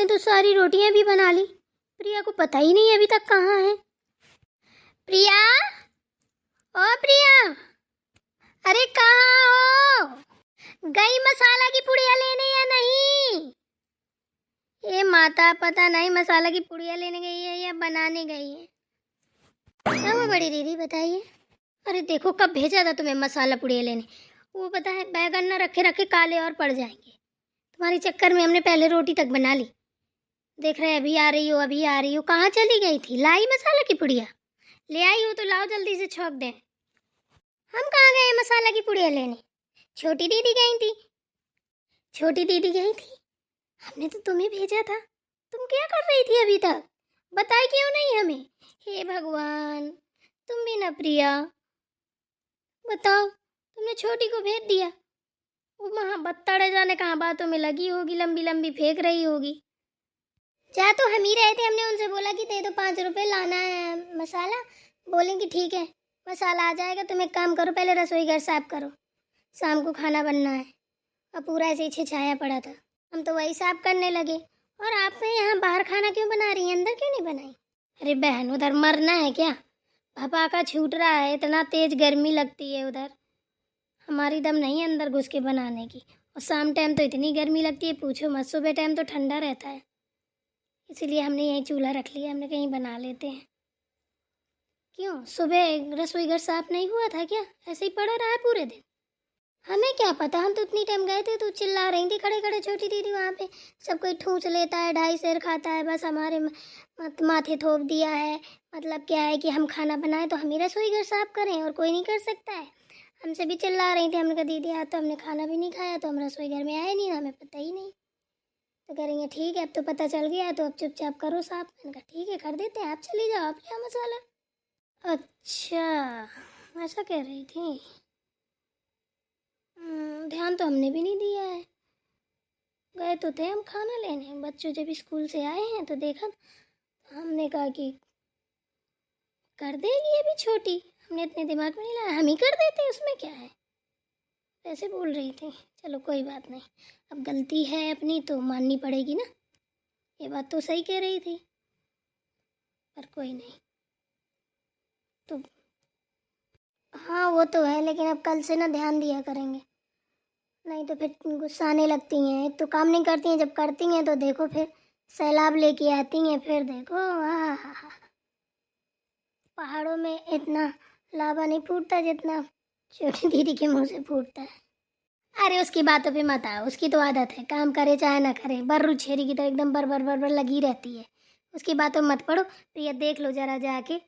तो सारी रोटियां भी बना ली। प्रिया को पता ही नहीं अभी तक कहाँ है। प्रिया, ओ प्रिया, अरे कहाँ हो? गई मसाला की पुड़िया लेने या नहीं? ये माता पता नहीं मसाला की पुड़िया लेने गई है या बनाने गई है। क्या वो बड़ी दीदी बताइए। अरे देखो कब भेजा था तुम्हें मसाला पुड़िया लेने। वो पता है बैगन न रखे रखे काले और पड़ जाएंगे। तुम्हारे चक्कर में हमने पहले रोटी तक बना ली। देख रहे अभी आ रही हो अभी आ रही हो। कहाँ चली गई थी? लाई मसाला की पुड़िया? ले आई हो तो लाओ जल्दी से छौंक दें। हम कहाँ गए मसाला की पुड़िया लेने? छोटी दीदी गई थी। छोटी दीदी गई थी? हमने तो तुम्हें भेजा था। तुम क्या कर रही थी अभी तक? बताए क्यों नहीं हमें? हे भगवान, तुम भी ना प्रिया। बताओ, तुमने छोटी को भेज दिया। वो वहाँ बत्तड़े जाने कहाँ बातों में लगी होगी, लंबी लंबी फेंक रही होगी। जा तो हम ही रहे थे। हमने उनसे बोला कि दे दो 5 रुपए लाना है मसाला। बोलेंगे ठीक है मसाला आ जाएगा। तुम एक काम करो, पहले रसोई घर साफ करो, शाम को खाना बनना है। अब पूरा ऐसे ही छिछाया पड़ा था। हम तो वही साफ करने लगे। और आप यहाँ बाहर खाना क्यों बना रही हैं? अंदर क्यों नहीं बनाई? अरे बहन, उधर मरना है क्या? भापा का छूट रहा है, इतना तेज गर्मी लगती है उधर। हमारी दम नहीं है अंदर घुस के बनाने की। और शाम टाइम तो इतनी गर्मी लगती है पूछो मत। सुबह टाइम तो ठंडा रहता है। इसीलिए हमने यही चूल्हा रख लिया। हमने कहीं बना लेते हैं। क्यों सुबह रसोई घर साफ नहीं हुआ था क्या? ऐसे ही पड़ा रहा है पूरे दिन? हमें क्या पता, हम तो उतनी टाइम गए थे तो चिल्ला रही थी खड़े खड़े। छोटी दीदी वहाँ पे सब कोई ठूंस लेता है, 2.5 सेर खाता है, बस हमारे माथे थोप दिया है। मतलब क्या है कि हम खाना बनाए तो हम ही रसोई घर साफ करें और कोई नहीं कर सकता है। हमसे भी चिल्ला रही थी। हमने कहा दीदी आज तो हमने खाना भी नहीं खाया, तो हम रसोई घर में आए नहीं, हमें पता ही नहीं। तो करेंगे ठीक है अब तो पता चल गया है तो अब चुपचाप करो साफ। मैंने कहा ठीक है कर देते हैं, आप चली जाओ, आप ले आओ मसाला। अच्छा ऐसा कह रही थी। ध्यान तो हमने भी नहीं दिया है। गए तो थे हम खाना लेने। बच्चों जब स्कूल से आए हैं तो देखा, हमने कहा कि कर देगी अभी छोटी। हमने इतने दिमाग में नहीं लाया, हम ही कर देते, उसमें क्या है। ऐसे बोल रही थी। चलो कोई बात नहीं, अब गलती है अपनी तो माननी पड़ेगी ना। ये बात तो सही कह रही थी। पर कोई नहीं तो। हाँ वो तो है, लेकिन अब कल से ना ध्यान दिया करेंगे, नहीं तो फिर गुस्सा आने लगती हैं। एक तो काम नहीं करती हैं, जब करती हैं तो देखो फिर सैलाब लेके आती हैं। फिर देखो पहाड़ों में इतना लावा नहीं फूटता जितना छोटी दीदी के मुंह से फूटता है। अरे उसकी बातों पे मत आओ, उसकी तो आदत है, काम करे चाहे ना करे, बर्रू छेरी की तो एकदम बर बर बर बर लगी रहती है। उसकी बातों में मत पड़ो। प्रिया देख लो जरा जाके,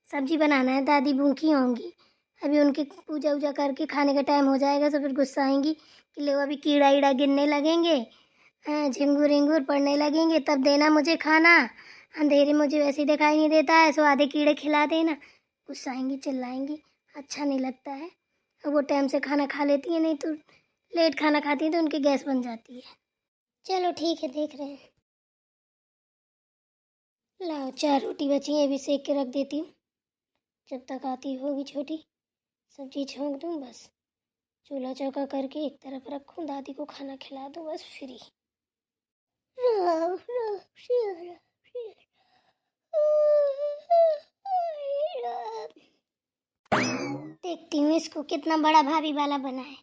सब्जी बनाना है, दादी भूखी होंगी। अभी उनकी पूजा वूजा करके खाने का टाइम हो जाएगा तो फिर गुस्सा आएंगी कि लो अभी कीड़ा ईड़ा गिरने लगेंगे, हाँ झिंगुर इंगूर पड़ने लगेंगे, तब देना मुझे खाना। अंधेरे मुझे वैसे ही दिखाई नहीं देता है, सो आधे कीड़े खिला देना। गुस्सा आएंगी चिल्लाएंगी, अच्छा नहीं लगता है। और वो टाइम से खाना खा लेती है, नहीं तो लेट खाना खाती है तो उनकी गैस बन जाती है। चलो ठीक है देख रहे हैं। लाओ 4 रोटी बची हैं, ये भी सेक के रख देती हूँ। जब तक आती होगी छोटी सब्जी छोंक दूँ, बस चूल्हा चौका करके एक तरफ रखूँ, दादी को खाना खिला दूँ, बस फ्री। देखती हूँ इसको कितना बड़ा भाभी वाला बना है।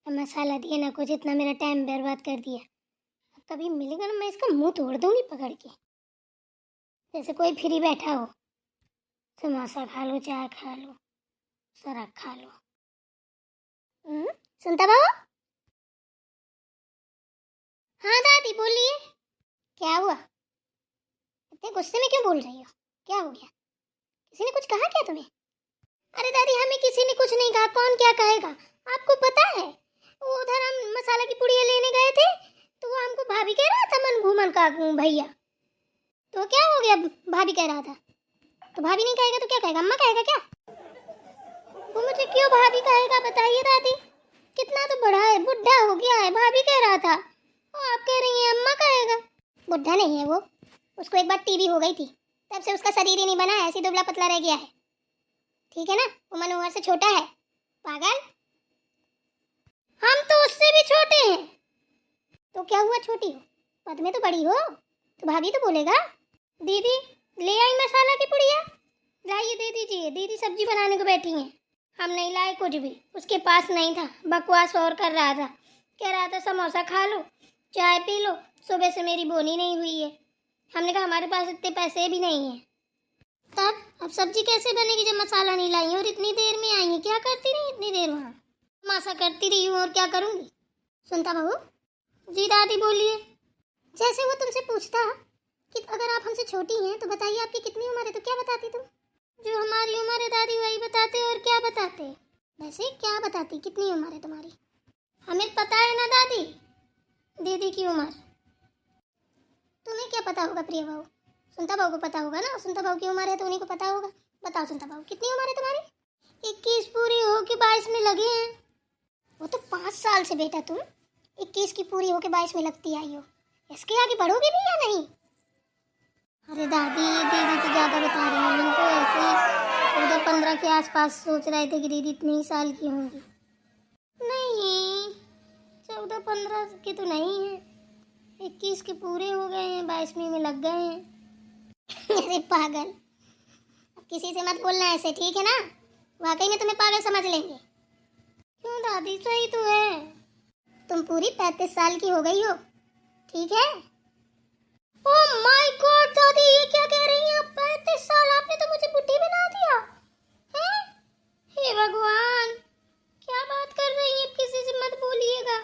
ना मसाला दिया ना कुछ, इतना मेरा टाइम बर्बाद कर दिया। अब कभी मिलेगा ना मैं इसका मुंह तोड़ दूंगी पकड़ के, जैसे कोई फ्री बैठा हो। समोसा खा लो, चाय खा लो, सराख खा लो। सुनता बाबू? हाँ दादी बोलिए। क्या हुआ? इतने गुस्से में क्यों बोल रही हो? क्या हो गया? किसी ने कुछ कहा क्या तुम्हें? अरे दादी हमें किसी ने कुछ नहीं कहा, कौन क्या कहेगा। आपको पता है वो उधर हम मसाला की पुड़िया लेने गए थे तो वो हमको भाभी कह रहा था, मन घूमन का भैया। तो क्या हो गया? भाभी कह रहा था तो भाभी नहीं कहेगा तो क्या कहेगा? अम्मा कहेगा क्या? वो मुझे क्यों भाभी कहेगा बताइए दादी? कितना तो बड़ा है, बुढ़ा हो गया है, भाभी कह रहा था और आप कह रही हैं अम्मा कहेगा। बुढ़ा नहीं है वो, उसको एक बार टीबी हो गई थी, तब से उसका शरीर ही नहीं बना है, ऐसी दुबला पतला रह गया है। ठीक है ना, वो मनोहर से छोटा है। पागल, हम तो उससे भी छोटे हैं। तो क्या हुआ, छोटी हो, पद में तो बड़ी हो। तो भाभी तो बोलेगा। दीदी ले आई मसाला की पुड़िया, लाइए दे दीजिए, दीदी सब्जी बनाने को बैठी हैं। हम नहीं लाए कुछ भी, उसके पास नहीं था, बकवास और कर रहा था, कह रहा था समोसा खा लो, चाय पी लो, सुबह से मेरी बोनी नहीं हुई है। हमने कहा हमारे पास इतने पैसे भी नहीं हैं। तब अब सब्जी कैसे बनेगी जब मसाला नहीं लाई और इतनी देर में आई है? क्या करती रही इतनी देर वहाँ? तमाशा करती रही हूँ और क्या करूँगी। सुनता बहू? जी दादी बोलिए। जैसे वो तुमसे पूछता कि अगर आप हमसे छोटी हैं तो बताइए आपकी कितनी उम्र है, तो क्या बताती तुम? जो हमारी उम्र है दादी वही बताते और क्या बताते? वैसे क्या बताती, कितनी उम्र है तुम्हारी? हमें पता है ना दादी दीदी की उम्र। तुम्हें क्या पता होगा प्रिया बहू? सुनता बहू को पता होगा ना, सुनता बहू की उम्र है तो उन्हीं को पता होगा। बताओ सुनता बहू कितनी उम्र है तुम्हारी? 21 पूरी हो के 22 में लगे हैं। वो तो 5 साल से बेटा तुम 21 की पूरी हो के 22 में लगती आई हो। इसके आगे बढ़ोगे भी या नहीं? अरे दादी दीदी तो ज़्यादा बता रही हैं, हम तो ऐसे ही 14-15 के आसपास सोच रहे थे कि दीदी इतनी ही साल की होंगी। नहीं 14-15 के तो नहीं है, 21 के पूरे हो गए हैं, 22वीं में लग गए हैं। अरे पागल, किसी से मत बोलना ऐसे, ठीक है ना? वाकई में तुम्हें पागल समझ लेंगे। क्यों दादी सही तो है, तुम पूरी 35 साल की हो गई हो, ठीक है? ओह माय गॉड दादी ये क्या कह रही हैं आप? 35 साल? आपने तो मुझे बुढ़ी बना दिया हैं? हे भगवान क्या बात कर रही हैं? किसी से मत बोलिएगा,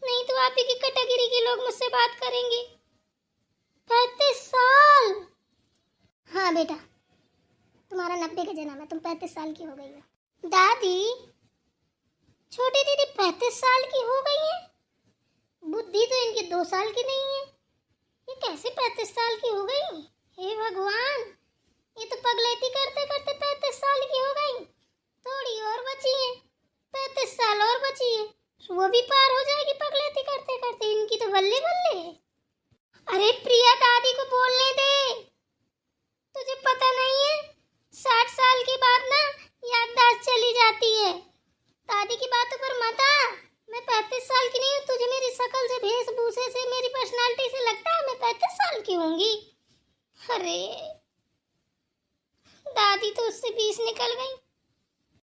नहीं तो आप ही की कैटेगरी के लोग मुझसे बात करेंगे। 35 साल? हाँ बेटा तुम्हारा 90 का जन्म है, तुम 35 साल की हो गई हो। दादी छोटी दीदी 35 साल की हो गई है, बुद्धि तो इनकी 2 साल की नहीं है, ये कैसे 35 साल की हो गई? हे भगवान ये तो पगलेती करते करते 35 साल की हो गई। थोड़ी और बची है, 35 साल और बची है, वो भी पार हो जाएगी पगलेती करते करते। इनकी तो बल्ले बल्ले। अरे प्रिया दादी को बोलने दे, तुझे पता नहीं है 60 साल के बाद ना याददाश्त चली जाती है। दादी की बातों पर मत आ, मैं 35 साल की नहीं हूँ, तुझे मेरी शक्ल से, वेशभूषे से, मेरी पर्सनालिटी से लगता है मैं 35 साल की होंगी। अरे दादी तो उससे 20 निकल गई।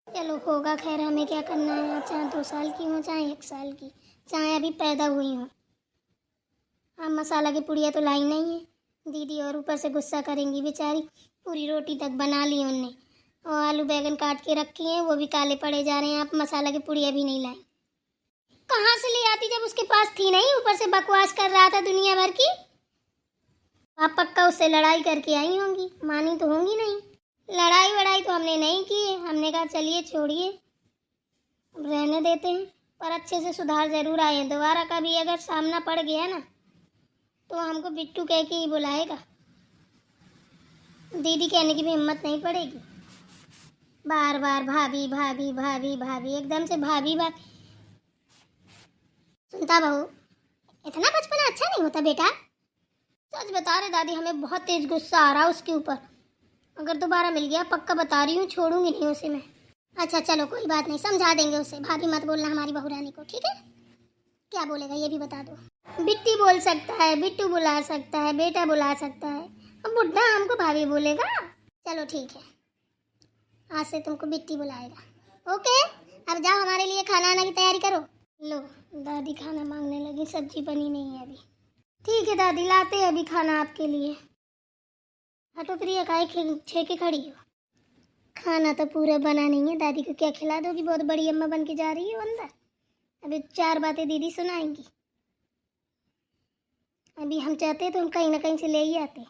चलो होगा खैर, हमें क्या करना है, चाहे 2 साल की हो चाहे 1 साल की, चाहे अभी पैदा हुई हो। हम मसाला की पुड़िया तो लाई नहीं है दीदी, और ऊपर से गुस्सा करेंगी बेचारी। पूरी रोटी तक बना ली उनने और आलू बैगन काट के रखी हैं, वो भी काले पड़े जा रहे हैं। आप मसाला की पुड़िया भी नहीं लाई, कहाँ से ले आती जब उसके पास थी नहीं? ऊपर से बकवास कर रहा था दुनिया भर की। आप पक्का उससे लड़ाई करके आई होंगी, मानी तो होंगी नहीं। लड़ाई वड़ाई तो हमने नहीं की है, हमने कहा चलिए छोड़िए रहने देते हैं, पर अच्छे से सुधार जरूर आए हैं। दोबारा कभी अगर सामना पड़ गया ना तो हमको बिट्टू कह के ही बुलाएगा, दीदी कहने की भी हिम्मत नहीं पड़ेगी। बार बार भाभी भाभी भाभी भाभी, एकदम से भाभी भाभी। सुनता बहू इतना बचपना अच्छा नहीं होता बेटा, सच बता रहे दादी, हमें बहुत तेज गुस्सा आ रहा है उसके ऊपर। अगर दोबारा मिल गया पक्का बता रही हूँ, छोड़ूंगी नहीं उसे मैं। अच्छा चलो कोई बात नहीं, समझा देंगे उसे, भाभी मत बोलना हमारी बहू रानी को, ठीक है? क्या बोलेगा ये भी बता दो। बिट्टी बोल सकता है, बिट्टू बुला सकता है, बेटा बुला सकता है, अब बुढ़ा हमको भाभी बोलेगा? चलो ठीक है, आज से तुमको बिट्टी बुलाएगा। ओके अब जाओ हमारे लिए खाना आना की तैयारी करो। लो दादी खाना मांगने लगी, सब्जी बनी नहीं है अभी। ठीक है दादी लाते हैं अभी खाना आपके लिए। हटो प्रिया काहे छे के खड़ी हो? खाना तो पूरा बना नहीं है, दादी को क्या खिला दोगी? बहुत बड़ी अम्मा बन के जा रही हो अंदर, अभी 4 बातें दीदी सुनाएंगी। अभी हम चाहते तो हम कहीं ना कहीं से ले ही आते,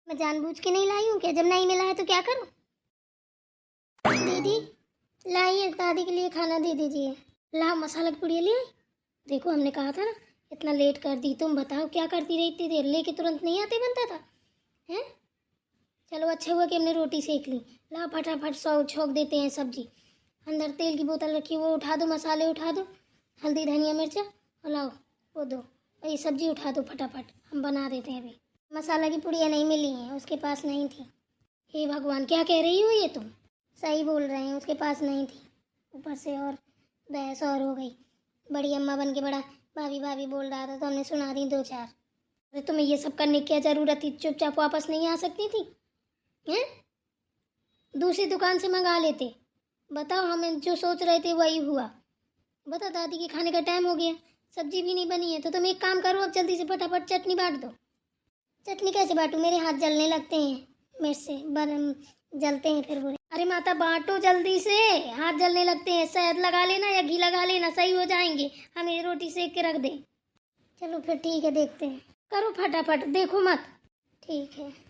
मैं जानबूझ के नहीं लाई हूँ क्या? जब नहीं मिला है तो क्या करूँ? दीदी लाइए दादी के लिए खाना दे दीजिए। ला मसाला की पुड़िया ले आई। देखो हमने कहा था ना, इतना लेट कर दी। तुम बताओ क्या करती रही इतनी देर? लेके तुरंत नहीं आते बनता था हैं? चलो अच्छा हुआ कि हमने रोटी सेक ली। ला फटाफट छोंक देते हैं सब्जी। अंदर तेल की बोतल रखी, वो उठा दो, मसाले उठा दो, हल्दी धनिया मिर्चा और लाओ वो दो, ये सब्जी उठा दो फटाफट, हम बना देते हैं अभी। मसाला की पुड़िया नहीं मिली हैं, उसके पास नहीं थी। हे भगवान क्या कह रही हो ये तुम? सही बोल रहे हैं, उसके पास नहीं थी। ऊपर से और बहस और हो गई, बड़ी अम्मा बन के बड़ा भाभी भाभी बोल रहा था तो हमने सुना दी 2-4। अरे तुम्हें ये सब करने की क्या ज़रूरत थी? चुपचाप वापस नहीं आ सकती थी? हैं? दूसरी दुकान से मंगा लेते। बताओ, हमें जो सोच रहे थे वही हुआ। बताओ, दादी के खाने का टाइम हो गया, सब्जी भी नहीं बनी है। तो तुम एक काम करो, अब जल्दी से फटाफट चटनी बांट दो। चटनी कैसे बांटूं? मेरे हाथ जलने लगते हैं, मेरे से बरम जलते हैं फिर वो। अरे माता, बांटो जल्दी से, हाथ जलने लगते हैं। शहद लगा लेना या घी लगा लेना, सही हो जाएंगे। हमें रोटी सेक के रख दे। चलो फिर ठीक है, देखते हैं। करो फटाफट, देखो मत। ठीक है।